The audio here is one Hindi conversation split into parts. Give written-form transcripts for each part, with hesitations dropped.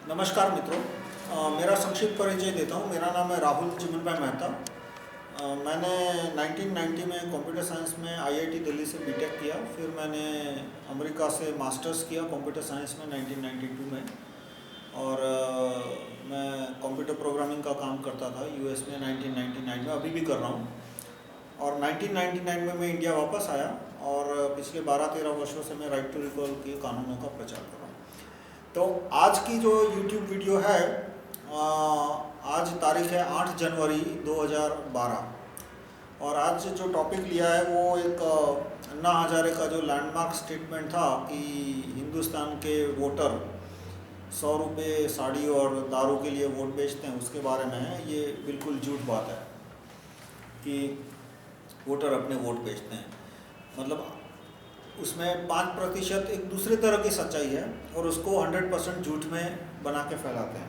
नमस्कार मित्रों, मेरा संक्षिप्त परिचय देता हूँ। मेरा नाम है राहुल चिमन भाई मेहता। मैंने 1990 में कंप्यूटर साइंस में आईआईटी दिल्ली से बीटेक किया। फिर मैंने अमेरिका से मास्टर्स किया कंप्यूटर साइंस में 1992 में। और मैं कंप्यूटर प्रोग्रामिंग का काम करता था यूएस में 1999 में, अभी भी कर रहा हूँ। और 1999 में मैं इंडिया वापस आया और पिछले 12-13 वर्षों से मैं राइट टू रिकॉल के कानूनों का प्रचार कर रहा हूँ। तो आज की जो YouTube वीडियो है, आज तारीख है 8 जनवरी 2012 और आज जो टॉपिक लिया है वो एक अन्ना हजारे का जो लैंडमार्क स्टेटमेंट था कि हिंदुस्तान के वोटर 100 रुपये साड़ी और दारू के लिए वोट बेचते हैं, उसके बारे में है। ये बिल्कुल झूठ बात है कि वोटर अपने वोट बेचते हैं। मतलब उसमें 5% एक दूसरे तरह की सच्चाई है और उसको 100% झूठ में बना के फैलाते हैं।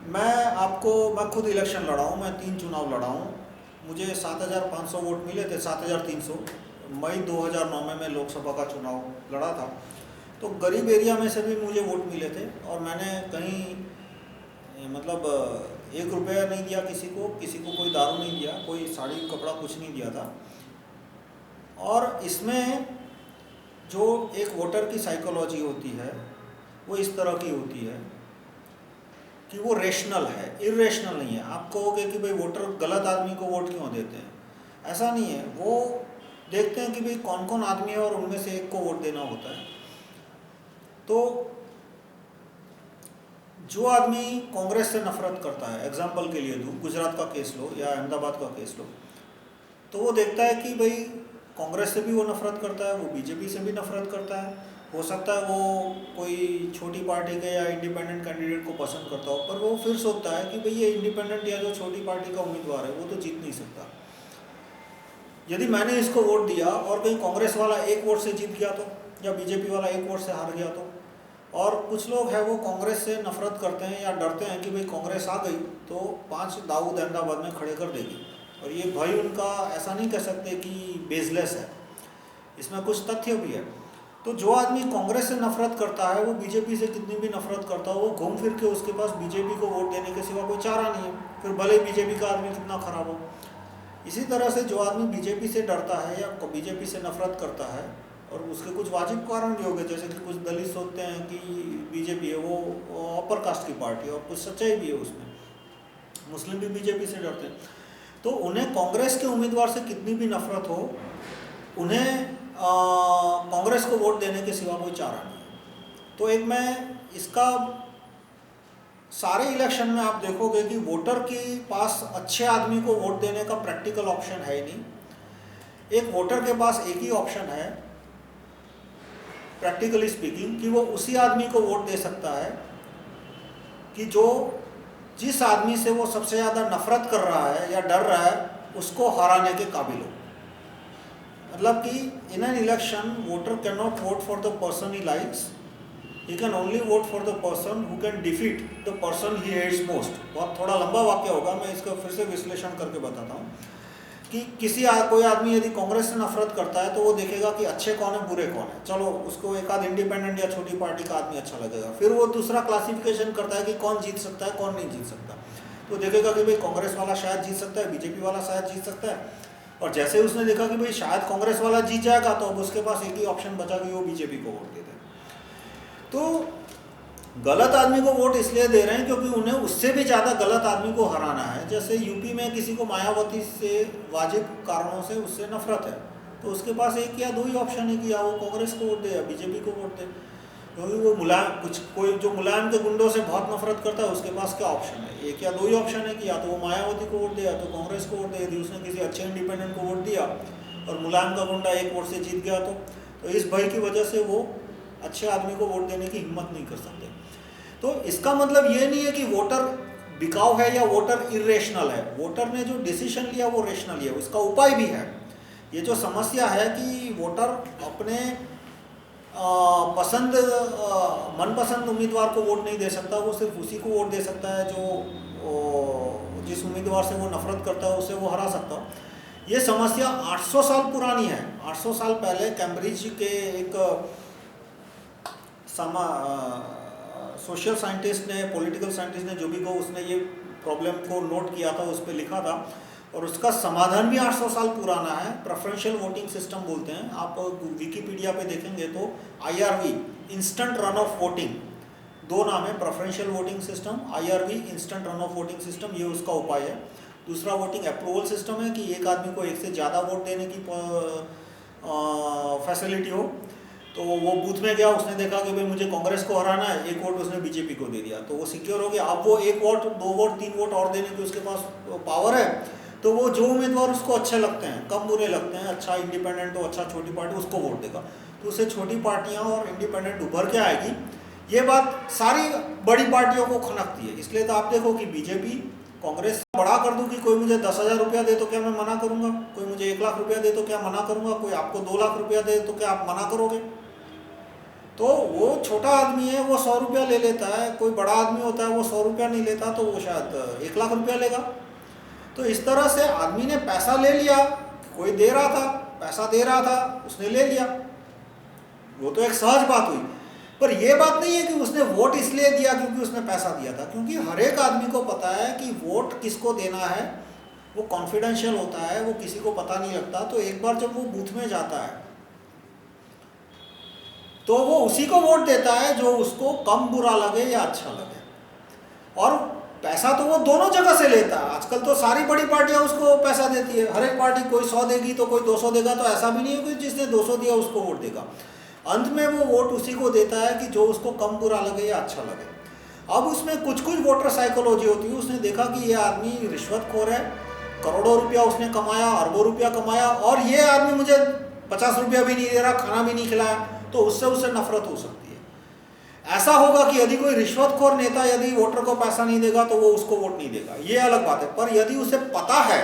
मैं खुद इलेक्शन लड़ा हूँ, मैं 3 चुनाव लड़ा हूँ। मुझे 7,500 वोट मिले थे, 7,300। मई 2009 में मैं लोकसभा का चुनाव लड़ा था। तो गरीब एरिया में से भी मुझे वोट मिले थे और मैंने कहीं मतलब 1 रुपया नहीं दिया किसी को कोई दारू नहीं दिया, कोई साड़ी कपड़ा कुछ नहीं दिया था। और इसमें जो एक वोटर की साइकोलॉजी होती है वो इस तरह की होती है कि वो रेशनल है, इरेशनल नहीं है। आप कहोगे कि भाई वोटर गलत आदमी को वोट क्यों देते हैं, ऐसा नहीं है। वो देखते हैं कि भाई कौन कौन आदमी है और उनमें से एक को वोट देना होता है। तो जो आदमी कांग्रेस से नफरत करता है, एग्जाम्पल के लिए दूँ, गुजरात का केस लो या अहमदाबाद का केस लो, तो वो देखता है कि भाई कांग्रेस से भी वो नफरत करता है, वो बीजेपी से भी नफरत करता है। हो सकता है वो कोई छोटी पार्टी के या इंडिपेंडेंट कैंडिडेट को पसंद करता हो, पर वो फिर सोचता है कि भाई ये इंडिपेंडेंट या जो छोटी पार्टी का उम्मीदवार है वो तो जीत नहीं सकता। यदि मैंने इसको वोट दिया और कहीं कांग्रेस वाला 1 वोट से जीत गया तो, या बीजेपी वाला 1 वोट से हार गया तो। और कुछ लोग हैं वो कांग्रेस से नफरत करते हैं या डरते हैं कि भाई कांग्रेस आ गई तो 5 दाऊद अहमदाबाद में खड़े कर देगी। और ये भय उनका ऐसा नहीं कह सकते कि बेसलेस है, इसमें कुछ तथ्य भी है। तो जो आदमी कांग्रेस से नफरत करता है वो बीजेपी से कितनी भी नफरत करता हो, वो घूम फिर के उसके पास बीजेपी को वोट देने के सिवा कोई चारा नहीं है, फिर भले बीजेपी का आदमी कितना खराब हो। इसी तरह से जो आदमी बीजेपी से डरता है या बीजेपी से नफरत करता है, और उसके कुछ वाजिब कारण भी हो गए, जैसे कि कुछ दलित सोचते हैं कि बीजेपी है वो अपर कास्ट की पार्टी है, और कुछ सच्चाई भी है उसमें। मुस्लिम भी बीजेपी से डरते हैं। तो उन्हें कांग्रेस के उम्मीदवार से कितनी भी नफरत हो, उन्हें कांग्रेस को वोट देने के सिवा कोई चारा नहीं है। तो एक मैं इसका सारे इलेक्शन में आप देखोगे कि वोटर के पास अच्छे आदमी को वोट देने का प्रैक्टिकल ऑप्शन है ही नहीं। एक वोटर के पास एक ही ऑप्शन है, प्रैक्टिकली स्पीकिंग, कि वो उसी आदमी को वोट दे सकता है कि जिस आदमी से वो सबसे ज़्यादा नफरत कर रहा है या डर रहा है उसको हराने के काबिल हो। मतलब कि in an election voter can not vote for the person he likes, he can only vote for the person who can defeat the person he hates most. बहुत थोड़ा लंबा वाक्य होगा, मैं इसका फिर से विश्लेषण करके बताता हूँ कि कोई आदमी यदि कांग्रेस से नफरत करता है तो वो देखेगा कि अच्छे कौन है बुरे कौन है, चलो उसको एक आध इंडिपेंडेंट या छोटी पार्टी का आदमी अच्छा लगेगा। फिर वो दूसरा क्लासिफिकेशन करता है कि कौन जीत सकता है कौन नहीं जीत सकता। तो देखेगा कि भाई कांग्रेस वाला शायद जीत सकता है, बीजेपी वाला शायद जीत सकता है। और जैसे उसने देखा कि भाई शायद कांग्रेस वाला जीत जाएगा तो अब उसके पास एक ही ऑप्शन बचा कि वो बीजेपी को वोट दे दे। तो गलत आदमी को वोट इसलिए दे रहे हैं क्योंकि उन्हें उससे भी ज़्यादा गलत आदमी को हराना है। जैसे यूपी में किसी को मायावती से वाजिब कारणों से उससे नफरत है, तो उसके पास एक या 2 ही ऑप्शन है कि या वो कांग्रेस को वोट दे या बीजेपी को वोट दे। क्योंकि वो कोई जो मुलायम के गुंडों से बहुत नफरत करता है उसके पास क्या ऑप्शन है, एक या 2 ही ऑप्शन है कि या तो वो मायावती को वोट दे या तो कांग्रेस को वोट दे। यदि उसने किसी अच्छे इंडिपेंडेंट को वोट दिया और मुलायम का गुंडा 1 वोट से जीत गया तो इस भय की वजह से वो अच्छे आदमी को वोट देने की हिम्मत नहीं कर सकते। तो इसका मतलब ये नहीं है कि वोटर बिकाऊ है या वोटर इरेशनल है। वोटर ने जो डिसीजन लिया वो रेशनल है, उसका उपाय भी है। ये जो समस्या है कि वोटर अपने मनपसंद उम्मीदवार को वोट नहीं दे सकता, वो सिर्फ उसी को वोट दे सकता है जो जिस उम्मीदवार से वो नफरत करता है उसे वो हरा सकता। ये समस्या 800 साल पुरानी है। 800 साल पहले कैम्ब्रिज के एक सोशल साइंटिस्ट ने, पॉलिटिकल साइंटिस्ट ने, जो भी को, उसने ये प्रॉब्लम को नोट किया था, उस पर लिखा था और उसका समाधान भी 800 साल पुराना है। प्रेफरेंशियल वोटिंग सिस्टम बोलते हैं। आप विकिपीडिया पे देखेंगे तो IRV, instant run of voting, दो नाम है, preferential voting system, IRV, instant run of voting system, ये उसका उपाय है। दूसरा वोटिंग अप्रूवल सिस्टम है कि एक आदमी को एक से ज़्यादा वोट देने की फैसिलिटी हो। तो वो बूथ में गया, उसने देखा कि भाई मुझे कांग्रेस को हराना है, एक वोट उसने बीजेपी को दे दिया, तो वो सिक्योर हो गया। अब वो एक वोट, दो वोट, तीन वोट और देने की उसके पास पावर है। तो वो जो उम्मीदवार उसको अच्छे लगते हैं, कम बुरे लगते हैं, अच्छा इंडिपेंडेंट हो, अच्छा छोटी पार्टी, उसको वोट देगा। तो उससे छोटी पार्टियां और इंडिपेंडेंट उभर के आएगी। ये बात सारी बड़ी पार्टियों को खनकती है। इसलिए तो आप देखो कि बीजेपी, कांग्रेस बड़ा कर दूं कि कोई मुझे 10,000 रुपया दे तो क्या मैं मना करूंगा, कोई मुझे 1 लाख रुपया दे तो क्या मना करूंगा, कोई आपको 2 लाख रुपया दे तो क्या आप मना करोगे। तो वो छोटा आदमी है, वो 100 रुपया ले लेता है, कोई बड़ा आदमी होता है वो 100 रुपया नहीं लेता, तो वो शायद 1 लाख रुपया लेगा। तो इस तरह से आदमी ने पैसा ले लिया, कोई दे रहा था, पैसा दे रहा था, उसने ले लिया, वो तो एक सहज बात हुई। पर यह बात नहीं है कि उसने वोट इसलिए दिया क्योंकि उसने पैसा दिया था, क्योंकि हर एक आदमी को पता है कि वोट किसको देना है, वो कॉन्फिडेंशियल होता है, वो किसी को पता नहीं लगता। तो एक बार जब वो बूथ में जाता है तो वो उसी को वोट देता है जो उसको कम बुरा लगे या अच्छा लगे। और पैसा तो वो दोनों जगह से लेता है। आजकल तो सारी बड़ी पार्टियां उसको पैसा देती है, हर एक पार्टी कोई 100 देगी तो कोई 200 देगा, तो ऐसा भी नहीं है कि जिसने 200 दिया उसको वोट देगा। अंत में वो वोट उसी को देता है कि जो उसको कम बुरा लगे या अच्छा लगे। अब उसमें कुछ कुछ वोटर साइकोलॉजी होती है। उसने देखा कि ये आदमी रिश्वतखोर है, करोड़ों रुपया उसने कमाया, अरबों रुपया कमाया, और ये आदमी मुझे 50 रुपया भी नहीं दे रहा, खाना भी नहीं खिलाया, तो उससे उससे नफरत हो सकती है। ऐसा होगा कि यदि कोई रिश्वतखोर नेता यदि वोटर को पैसा नहीं देगा तो वो उसको वोट नहीं देगा, ये अलग बात है। पर यदि उसे पता है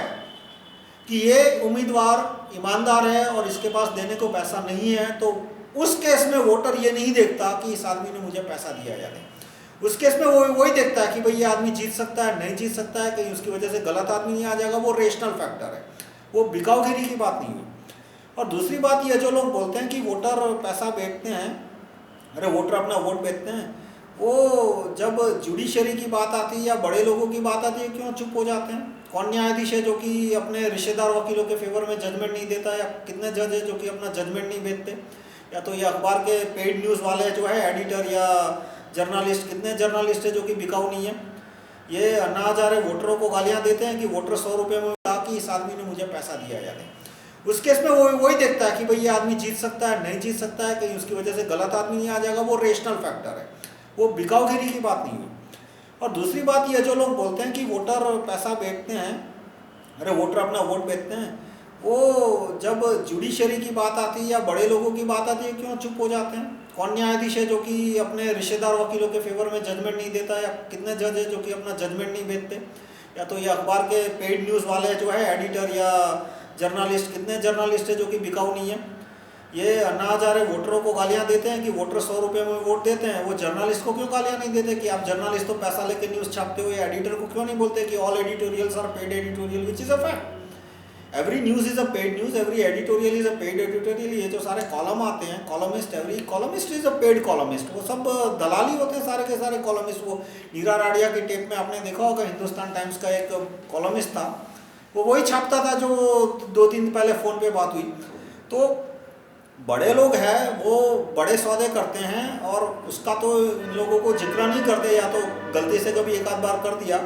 कि ये उम्मीदवार ईमानदार है और इसके पास देने को पैसा नहीं है, तो उस केस में वोटर ये नहीं देखता कि इस आदमी ने मुझे पैसा दिया या नहीं। उस केस में वो वही देखता है कि भाई ये आदमी जीत सकता है, नहीं जीत सकता है, कहीं उसकी वजह से गलत आदमी नहीं आ जाएगा। वो रेशनल फैक्टर है, वो बिकाऊगिरी की बात नहीं है। और दूसरी बात ये, जो लोग बोलते हैं कि वोटर पैसा बेचते हैं, अरे वोटर अपना वोट बेचते हैं, वो जब जुडिशरी की बात आती है या बड़े लोगों की बात आती है क्यों चुप हो जाते हैं? कौन न्यायाधीश है जो कि अपने रिश्तेदार वकीलों के फेवर में जजमेंट नहीं देता, या कितने जज है जो कि अपना जजमेंट नहीं बेचते? या तो ये अखबार के पेड न्यूज़ वाले जो है एडिटर या जर्नलिस्ट, कितने जर्नलिस्ट है जो कि बिकाऊ नहीं है? ये अन्ना हजारे वोटरों को गालियाँ देते हैं कि वोटर 100 रुपये में कहा कि इस आदमी ने मुझे पैसा दिया या नहीं। उस केस में वो वही देखता है कि भाई ये आदमी जीत सकता है, नहीं जीत सकता है, कहीं उसकी वजह से गलत आदमी नहीं आ जाएगा। वो रेशनल फैक्टर है, वो बिकाऊगिरी की बात नहीं है। और दूसरी बात ये, जो लोग बोलते हैं कि वोटर पैसा बेचते हैं, अरे वोटर अपना वोट बेचते हैं, वो जब जुडिशरी की बात आती है या बड़े लोगों की बात आती है क्यों चुप हो जाते हैं? कौन न्यायाधीश है जो कि अपने रिश्तेदार वकीलों के फेवर में जजमेंट नहीं देता, या कितने जज है जो कि अपना जजमेंट नहीं बेचते? या तो ये अखबार के पेड न्यूज़ वाले जो है एडिटर या जर्नलिस्ट, कितने जर्नलिस्ट है जो कि बिकाऊ नहीं है? ये अन्ना हजारे वोटरों को गालियां देते हैं कि वोटर 100 रुपये में वोट देते हैं, वो जर्नलिस्ट को क्यों गालियां नहीं देते कि आप जर्नलिस्ट तो पैसा लेके न्यूज़ छापते हो? या एडिटर को क्यों नहीं बोलते कि all editorials are paid editorial, which is a fact. Every news is a paid news, every editorial is a paid editorial. ये जो सारे कॉलम आते हैं, columnist, every columnist is a paid columnist. वो सब दलाली होते हैं सारे के सारे कॉलमिस्ट। वो नीरा राडिया की टेप में आपने देखा होगा, हिंदुस्तान टाइम्स का एक कॉलमिस्ट था, वो वही छापता था जो 2-3 दिन पहले फ़ोन पे बात हुई। तो बड़े लोग हैं, वो बड़े सौदे करते हैं और उसका तो इन लोगों को जिक्र नहीं करते, या तो गलती से कभी एक आध बार कर दिया।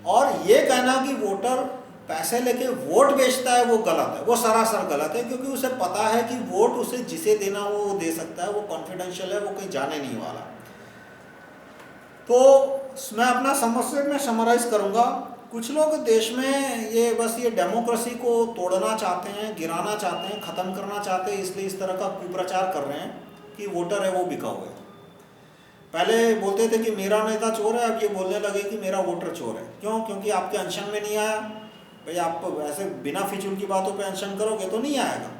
और ये कहना कि वोटर पैसे लेके वोट बेचता है, वो गलत है, वो सरासर गलत है। क्योंकि उसे पता है कि वोट उसे जिसे देना हो वो दे सकता है, वो कॉन्फिडेंशियल है, वो कहीं जाने नहीं वाला। तो मैं अपना समस्या में समराइज करूँगा। कुछ लोग देश में ये बस ये डेमोक्रेसी को तोड़ना चाहते हैं, गिराना चाहते हैं, ख़त्म करना चाहते हैं, इसलिए इस तरह का कुप्रचार कर रहे हैं कि वोटर है वो बिका हुआ है। पहले बोलते थे कि मेरा नेता चोर है, अब ये बोलने लगे कि मेरा वोटर चोर है। क्यों? क्योंकि आपके अनशन में नहीं आया। भाई आप ऐसे बिना फिजूल की बातों पे अनशन करोगे तो नहीं आएगा।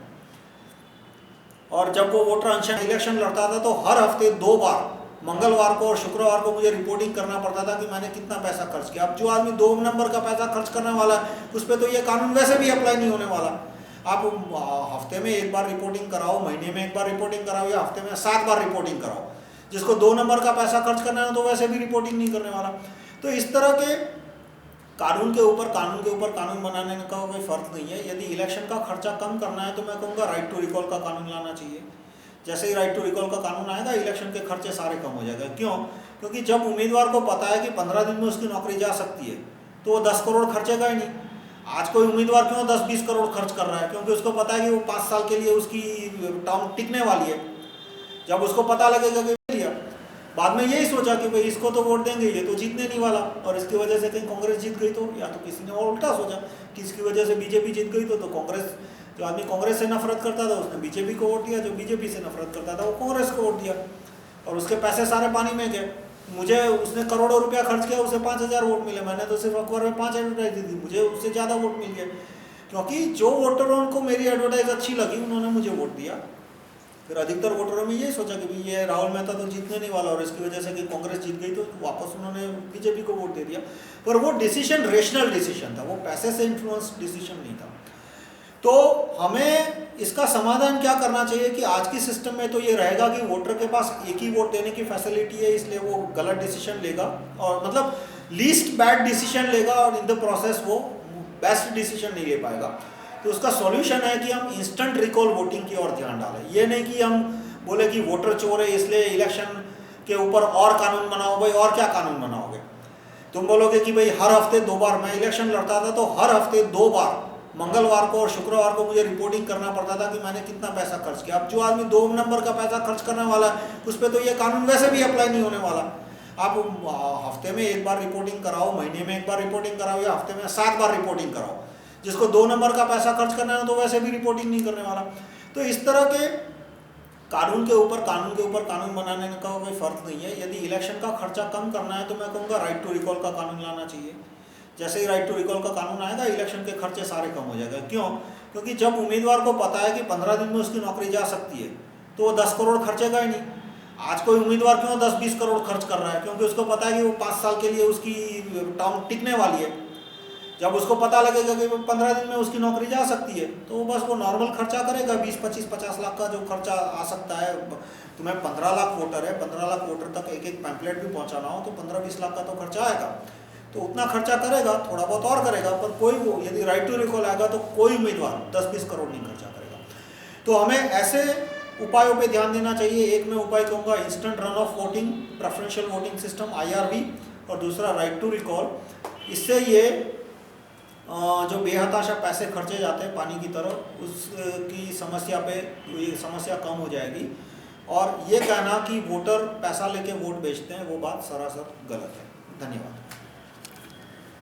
और जब वो वोटर अनशन इलेक्शन लड़ता था तो हर हफ्ते 2 बार, मंगलवार को और शुक्रवार को, मुझे रिपोर्टिंग करना पड़ता था कि मैंने कितना पैसा खर्च किया। अब जो आदमी 2 नंबर का पैसा खर्च करने वाला है उस पर तो ये कानून वैसे भी अप्लाई नहीं होने वाला। आप हफ्ते में 1 बार रिपोर्टिंग कराओ, महीने में 1 बार रिपोर्टिंग कराओ, या हफ्ते में 7 बार रिपोर्टिंग कराओ, जिसको 2 नंबर का पैसा खर्च करना है तो वैसे भी रिपोर्टिंग नहीं करने वाला। तो इस तरह के कानून के ऊपर कानून बनाने का कोई फ़र्क नहीं है। यदि इलेक्शन का खर्चा कम करना है तो मैं कहूँगा राइट टू रिकॉल का कानून लाना चाहिए। जैसे ही राइट टू रिकॉल का कानून आएगा इलेक्शन के खर्चे सारे कम हो जाएगा। क्यों? क्योंकि जब उम्मीदवार को पता है कि 15 दिन में उसकी नौकरी जा सकती है तो वो 10 करोड़ खर्चेगा ही नहीं। आज कोई उम्मीदवार क्यों 10-20 करोड़ खर्च कर रहा है? क्योंकि उसको पता है कि वो 5 साल के लिए उसकी टर्म टिकने वाली है। जब उसको पता लगेगा कि लिया, बाद में यही सोचा कि भाई इसको तो वोट देंगे, ये तो जीतने नहीं वाला, और इसकी वजह से कहीं कांग्रेस जीत गई तो, या तो किसी ने और उल्टा सोचा कि इसकी वजह से बीजेपी जीत गई तो कांग्रेस, जो आदमी कांग्रेस से नफरत करता था उसने बीजेपी को वोट दिया, जो बीजेपी से नफरत करता था वो कांग्रेस को वोट दिया, और उसके पैसे सारे पानी में गए। मुझे उसने करोड़ों रुपया खर्च किया, उसे 5000 वोट मिले, मैंने तो सिर्फ अखबार में 5 एडवर्टाइज दी थी, मुझे उससे ज़्यादा वोट मिल गए, क्योंकि जो वोटरों को मेरी एडवर्टाइज अच्छी लगी उन्होंने मुझे वोट दिया। फिर अधिकतर वोटरों में यही सोचा कि भाई ये राहुल मेहता तो जीतने नहीं वाला, और इसकी वजह से कि कांग्रेस जीत गई तो वापस उन्होंने बीजेपी को वोट दे दिया। पर वो डिसीजन रेशनल डिसीजन था, वो पैसे से इन्फ्लुएंस डिसीजन नहीं था। तो हमें इसका समाधान क्या करना चाहिए कि आज की सिस्टम में तो ये रहेगा कि वोटर के पास एक ही वोट देने की फैसिलिटी है, इसलिए वो गलत डिसीजन लेगा, और मतलब लीस्ट बैड डिसीजन लेगा, और इन द प्रोसेस वो बेस्ट डिसीजन नहीं ले पाएगा। तो उसका सॉल्यूशन है कि हम इंस्टेंट रिकॉल वोटिंग की ओर ध्यान डालें। ये नहीं कि हम बोले कि वोटर चोर है इसलिए इलेक्शन के ऊपर और कानून बनाओ। भाई और क्या कानून बनाओगे? तुम बोलोगे कि भाई हर हफ्ते 2 बार, मैं इलेक्शन लड़ता था तो हर हफ्ते 2 बार मंगलवार को और शुक्रवार को मुझे रिपोर्टिंग करना पड़ता था कि मैंने कितना पैसा खर्च किया। अब जो आदमी 2 नंबर का पैसा खर्च करने वाला है उस पर तो ये कानून वैसे भी अप्लाई नहीं होने वाला। आप हफ्ते में 1 बार रिपोर्टिंग कराओ, महीने में 1 बार रिपोर्टिंग कराओ, या हफ्ते में 7 बार रिपोर्टिंग कराओ। जिसको 2 नंबर का पैसा खर्च करना है तो वैसे भी रिपोर्टिंग नहीं करने वाला। तो इस तरह के कानून के ऊपर कानून बनाने का कोई फ़र्क नहीं है। यदि इलेक्शन का खर्चा कम करना है तो मैं कहूँगा राइट टू रिकॉल का कानून लाना चाहिए। जैसे ही राइट टू रिकॉल का कानून आएगा इलेक्शन के खर्चे सारे कम हो जाएगा। क्यों? क्योंकि जब उम्मीदवार को पता है कि 15 दिन में उसकी नौकरी जा सकती है तो वो 10 करोड़ खर्चेगा ही नहीं। आज कोई उम्मीदवार क्यों 10-20 करोड़ खर्च कर रहा है? क्योंकि उसको पता है कि वो 5 साल के लिए उसकी टर्म टिकने वाली है। जब उसको पता लगेगा कि 15 दिन में उसकी नौकरी जा सकती है तो बस वो नॉर्मल खर्चा करेगा, 20-25-50 लाख का जो खर्चा आ सकता है। तुम्हें 15 लाख वोटर है, 15 लाख वोटर तक एक पैम्पलेट भी पहुंचाना हो तो 15-20 लाख का तो खर्चा आएगा। तो उतना खर्चा करेगा, थोड़ा बहुत और करेगा, पर कोई वो यदि राइट टू रिकॉल आएगा तो कोई उम्मीदवार 10-20 करोड़ नहीं खर्चा करेगा। तो हमें ऐसे उपायों पे ध्यान देना चाहिए। एक मैं उपाय कहूँगा instant run of voting, preferential voting system IRV, और दूसरा राइट टू रिकॉल। इससे ये जो बेहताशा पैसे खर्चे जाते हैं पानी की तरह, उसकी समस्या पे ये समस्या कम हो जाएगी। और ये कहना कि वोटर पैसा लेके वोट बेचते हैं वो बात सरासर गलत है। धन्यवाद।